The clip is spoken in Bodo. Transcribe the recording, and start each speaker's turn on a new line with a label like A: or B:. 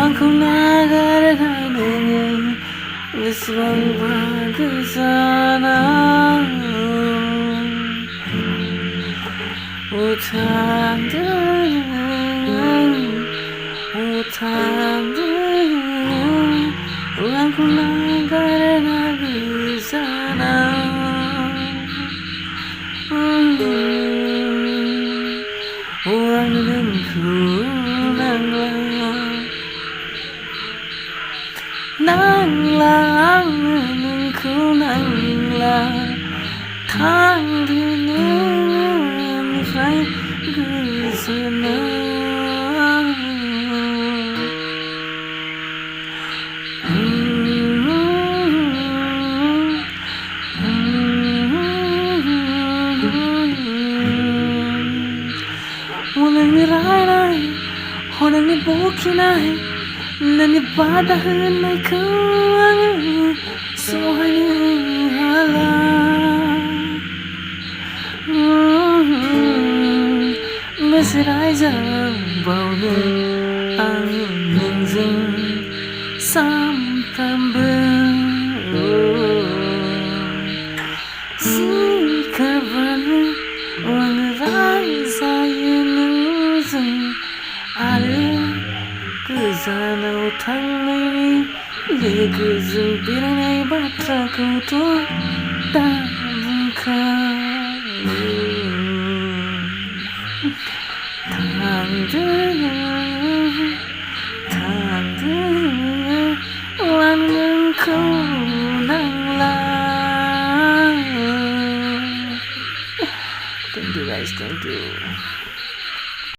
A: Aku nagarkan bersama ke sana. Tangdw, aku nagarkan ke sana. Orang denganku nanglang ku nanglang Tangdw phải cứ sana. Walang niray walang nibukinay na nibadahan ay kawang sohay hala. Masiray sa bawal ang ningzing sampambal. Sikaban wang ray sa yunusang ale kesana utang ini legazing birangai batraku tu tak bungkam. Tangdw, lang ku nanglang. Thank you guys, thank you.